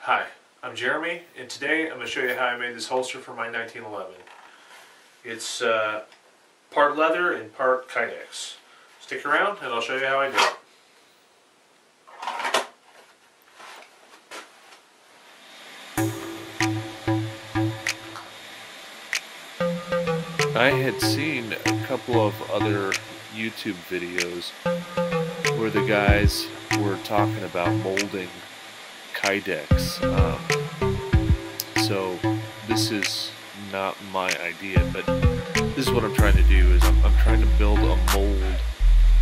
Hi, I'm Jeremy, and today I'm going to show you how I made this holster for my 1911. It's part leather and part Kydex. Stick around and I'll show you how I did it. I had seen a couple of other YouTube videos where the guys were talking about molding Kydex. So this is not my idea, but this is what I'm trying to do. Is I'm trying to build a mold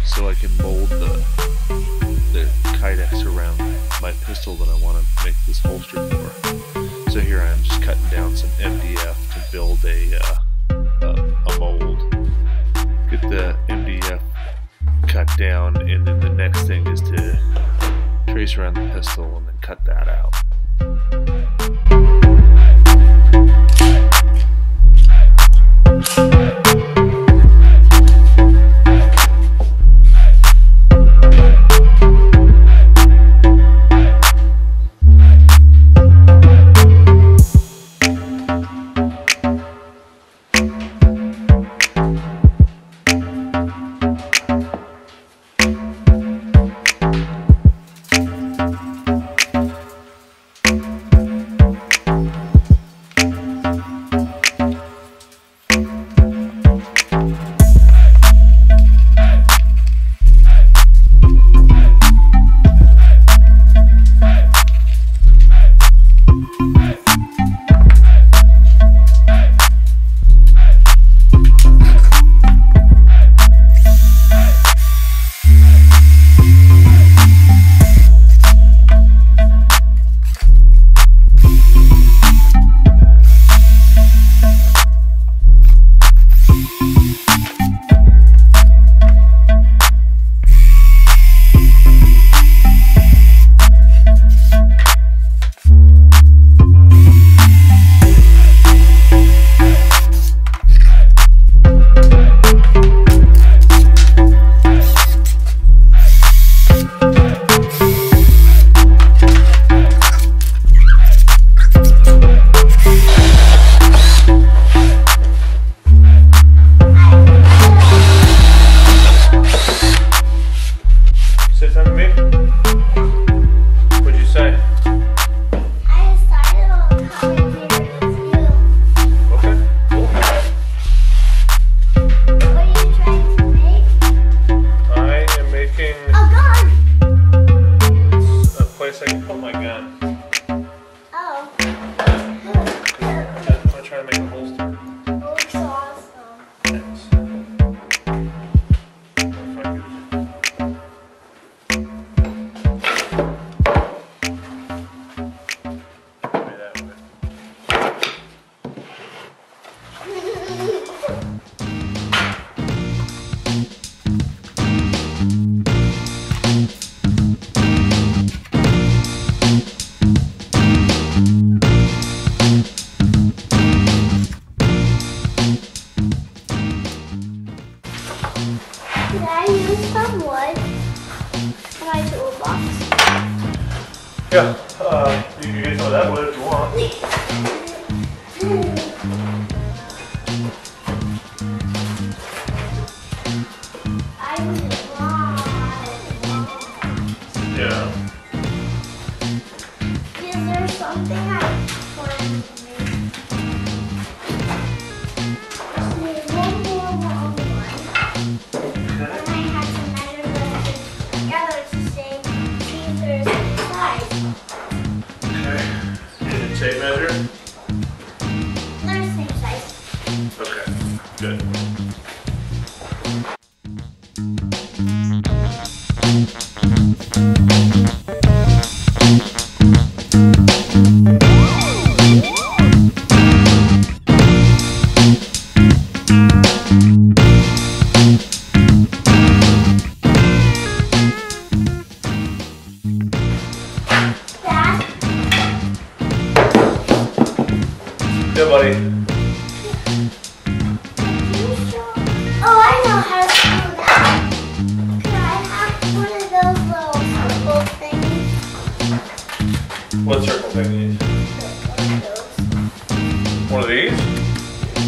so I can mold the Kydex around my pistol that I want to make this holster for. So here I am, just cutting down some MDF to build a mold. Get the MDF cut down, and then the next thing is to trace around the pistol and then cut that out. Did I use some wood in my toolbox? Yeah, you can get some of that wood if you want. I use a lot. Yeah. Is there something I want to make? There's one more long one. And I had to measure them together to say these are the same size. Okay. Did it tape measure? They're the same size. Okay, good. Yeah, buddy. Oh, I know how to do that. Can I have one of those little circle things? What circle thing these? One of these?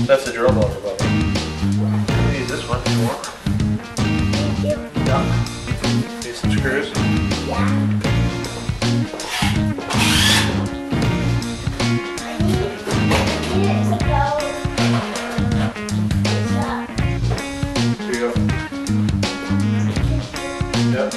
That's a drill motor, buddy. I'll use this one if you want. Thank you. Yeah. Need some screws? Yeah. Here you go. Yep.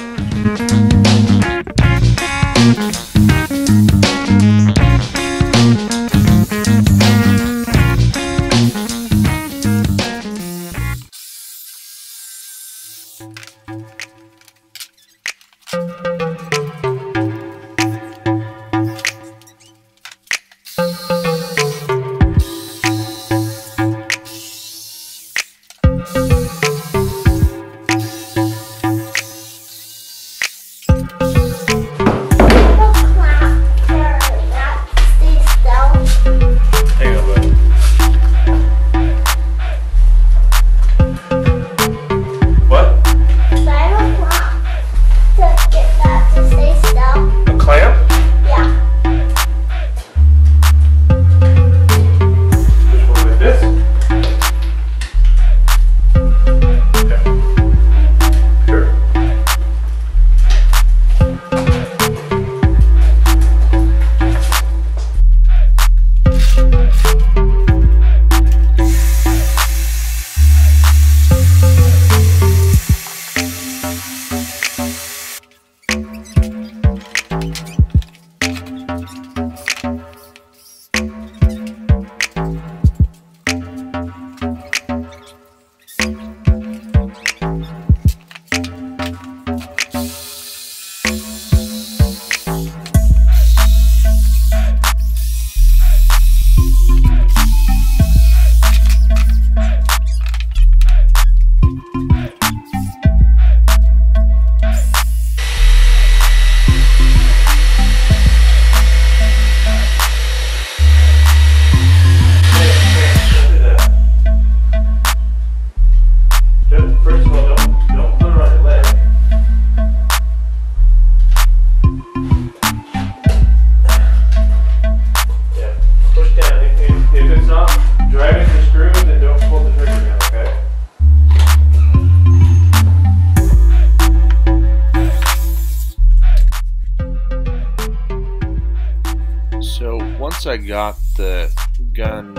Once I got the gun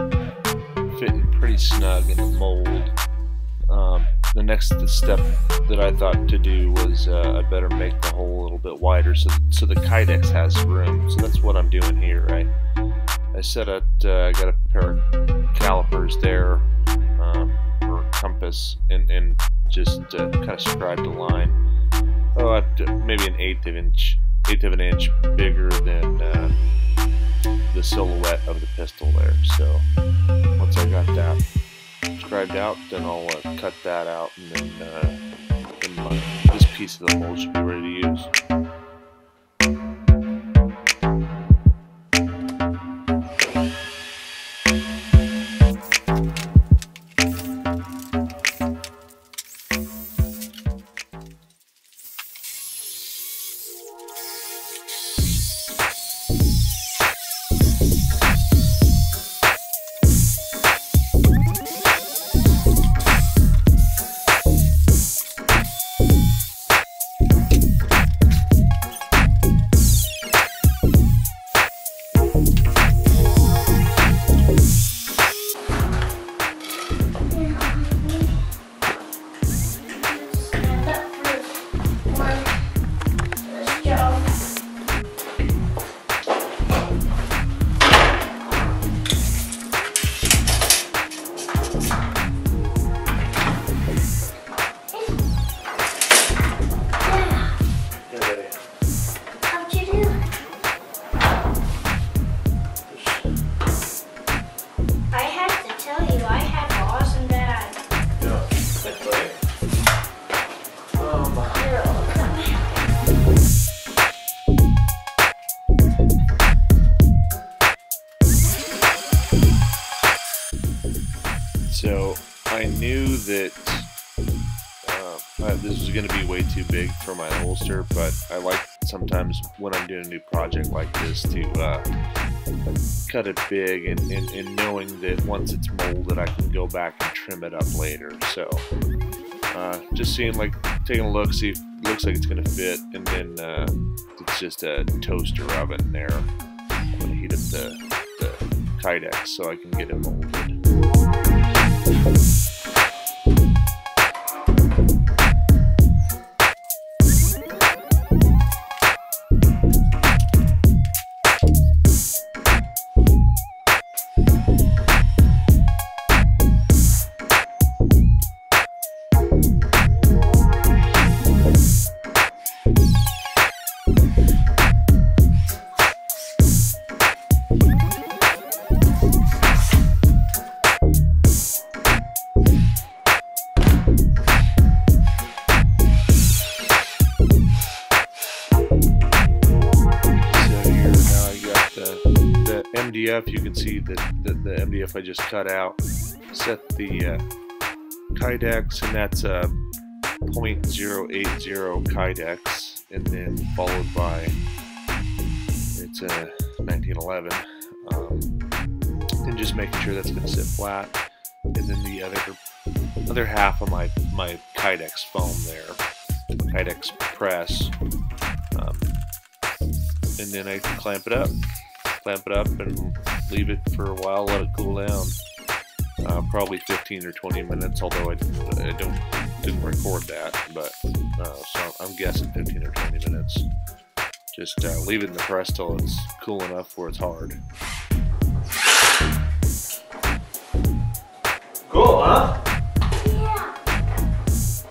fitting pretty snug in the mold, the next step that I thought to do was I better make the hole a little bit wider so the Kydex has room. So that's what I'm doing here, right? I set out, I got a pair of calipers there for compass and just kind of scribed a line. Oh, maybe an eighth of an inch bigger than the silhouette of the pistol there. So once I got that scribed out, then I'll cut that out, and then this piece of the mold should be ready to use. So I knew that This was going to be way too big for my holster, but I like sometimes when I'm doing a new project like this to cut it big and knowing that once it's molded I can go back and trim it up later. So just seeing, like, taking a look, see if it looks like it's going to fit, and then it's just a toaster oven there. I'm going to heat up the Kydex so I can get it molded. MDF, you can see that the MDF I just cut out. Set the Kydex, and that's a 0.080 Kydex, and then followed by, it's a 1911, and just making sure that's going to sit flat. And then the other half of my Kydex foam there, Kydex press, and then I can clamp it up and leave it for a while, let it cool down. Probably 15 or 20 minutes, although I didn't record that, but so I'm guessing 15 or 20 minutes. Just leave it in the press till it's cool enough where it's hard. Cool, huh? Yeah. It's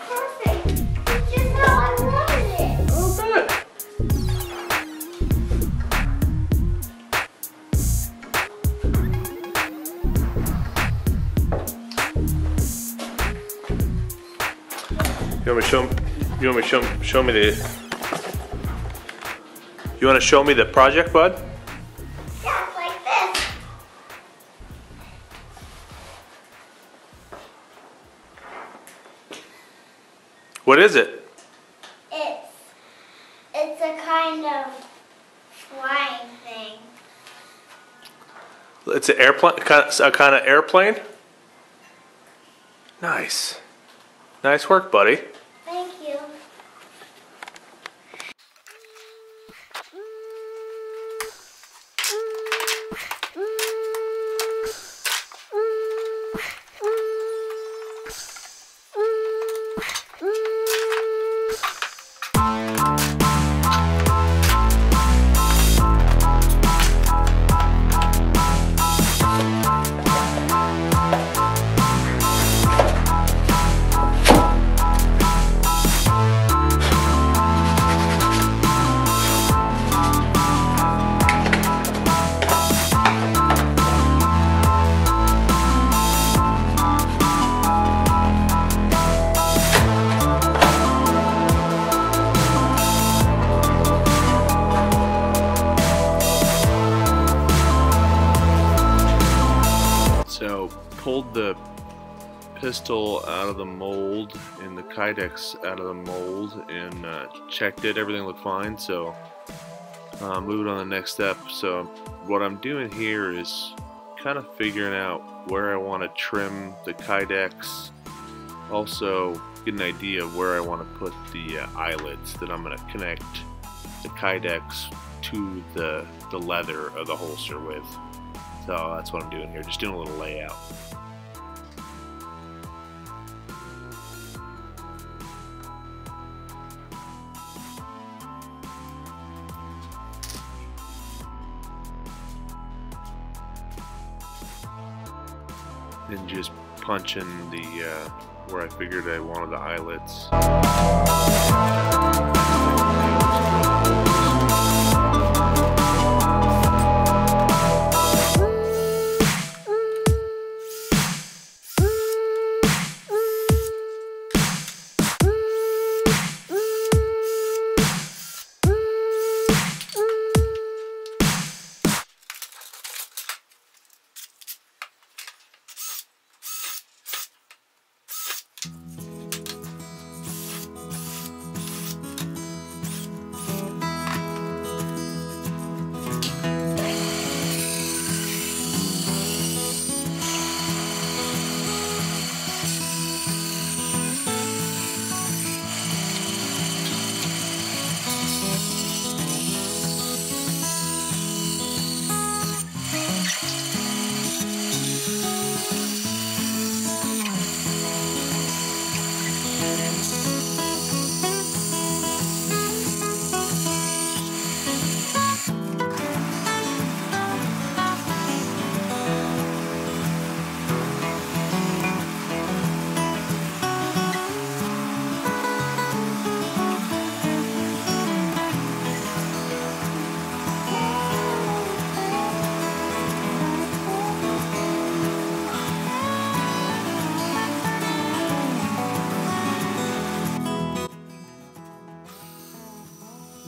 perfect. It's just how I wanted it. Oh, good. You want to show me the project, bud? Yeah, it's like this. What is it? It's a kind of flying thing. It's an airplane, a kind of airplane. Nice. Nice work, buddy. Thank you. So pulled the pistol out of the mold and the Kydex out of the mold and checked it. Everything looked fine, so moving on to the next step. So what I'm doing here is kind of figuring out where I want to trim the Kydex, also get an idea of where I want to put the eyelets that I'm going to connect the Kydex to the leather of the holster with. So that's what I'm doing here, just doing a little layout. And just punching the where I figured I wanted the eyelets.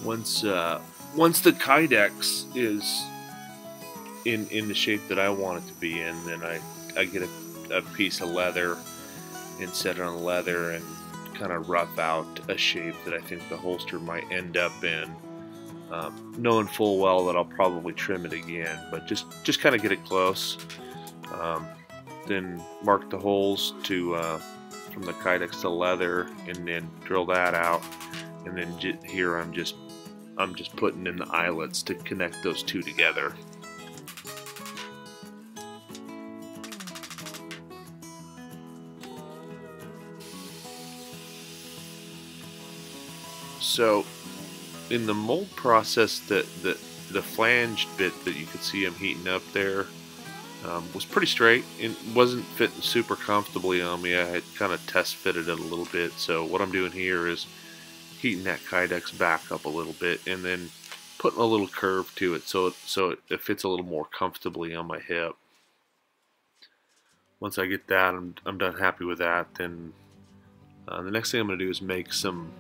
once the Kydex is in the shape that I want it to be in, then I get a piece of leather and set it on leather and kind of rough out a shape that I think the holster might end up in, knowing full well that I'll probably trim it again, but just kind of get it close. Then mark the holes to from the Kydex to leather, and then drill that out, and then here I'm just putting in the eyelets to connect those two together. So in the mold process, the flanged bit that you could see I'm heating up there was pretty straight. It wasn't fitting super comfortably on me. I had kind of test fitted it a little bit. So what I'm doing here is heating that Kydex back up a little bit and then putting a little curve to it so it fits a little more comfortably on my hip. Once I get that, I'm done happy with that. Then the next thing I'm going to do is make some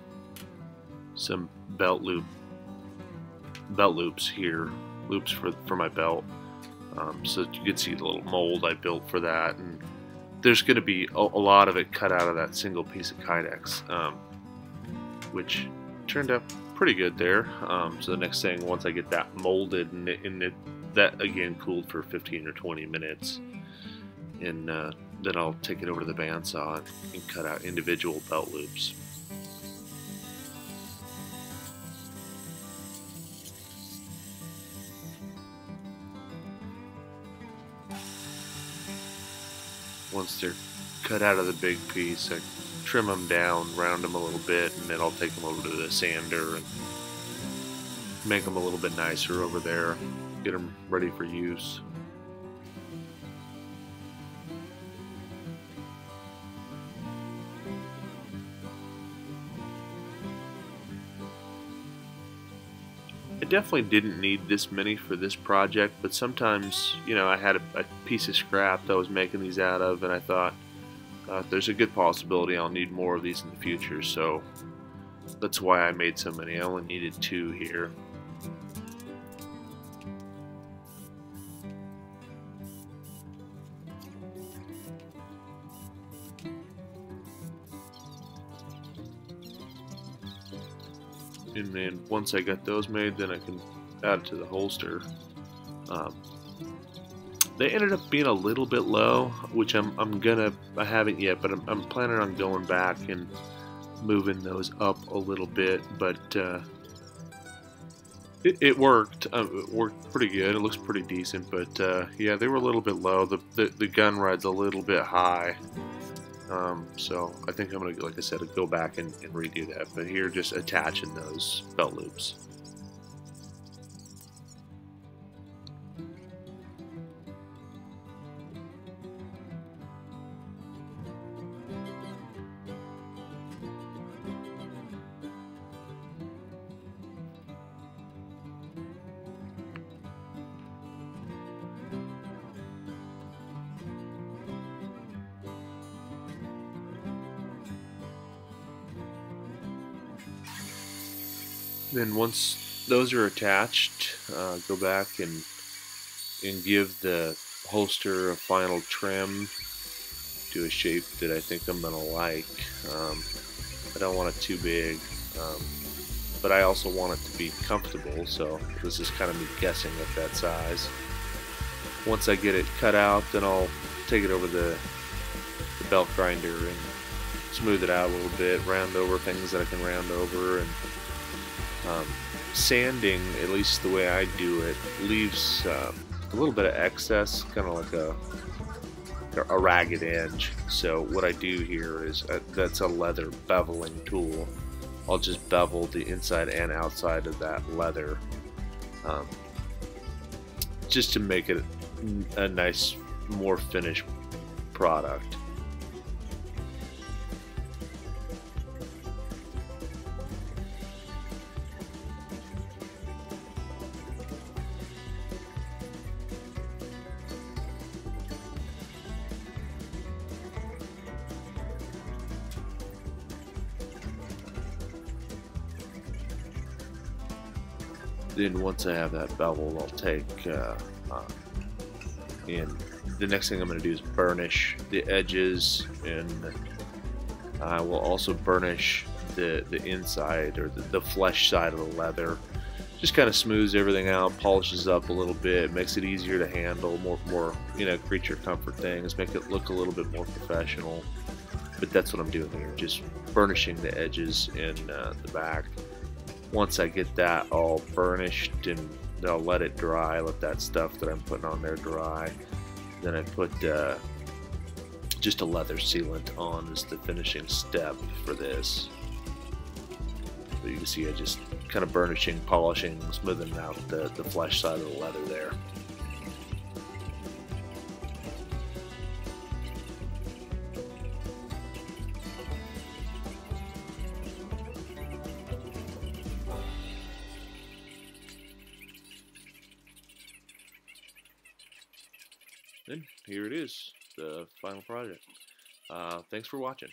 belt loops here, loops for my belt, so that you can see the little mold I built for that. And there's going to be a lot of it cut out of that single piece of Kydex, which turned out pretty good there. So the next thing, once I get that molded, and that again cooled for 15 or 20 minutes, and then I'll take it over to the bandsaw and cut out individual belt loops. Once they're cut out of the big piece, I trim them down, round them a little bit, and then I'll take them over to the sander and make them a little bit nicer over there, get them ready for use. I definitely didn't need this many for this project, but sometimes, you know, I had a piece of scrap that I was making these out of, and I thought there's a good possibility I'll need more of these in the future, so that's why I made so many. I only needed 2 here. And then once I got those made, then I can add it to the holster. They ended up being a little bit low, which I haven't yet, but I'm planning on going back and moving those up a little bit. But it worked. It worked pretty good. It looks pretty decent. But yeah, they were a little bit low. The gun ride's a little bit high. So I think I'm gonna, like I said, go back and redo that. But here, just attaching those belt loops. Then once those are attached, go back and give the holster a final trim to a shape that I think I'm gonna like. I don't want it too big, but I also want it to be comfortable, so this is kind of me guessing at that size. Once I get it cut out, then I'll take it over the belt grinder and smooth it out a little bit, round over things that I can round over, and sanding, at least the way I do it, leaves a little bit of excess, kind of like a ragged edge. So what I do here is, that's a leather beveling tool. I'll just bevel the inside and outside of that leather, just to make it a nice, more finished product. then once I have that beveled, I'll take and the next thing I'm going to do is burnish the edges, and I will also burnish the inside, or the flesh side of the leather. Just kind of smooths everything out, polishes up a little bit, makes it easier to handle, more creature comfort things, make it look a little bit more professional. But that's what I'm doing here, just burnishing the edges in the back. Once I get that all burnished, and I'll let it dry, let that stuff that I'm putting on there dry. Then I put just a leather sealant on as the finishing step for this. So you can see I just kind of burnishing, polishing, smoothing out the flesh side of the leather there. And here it is, the final project. Thanks for watching.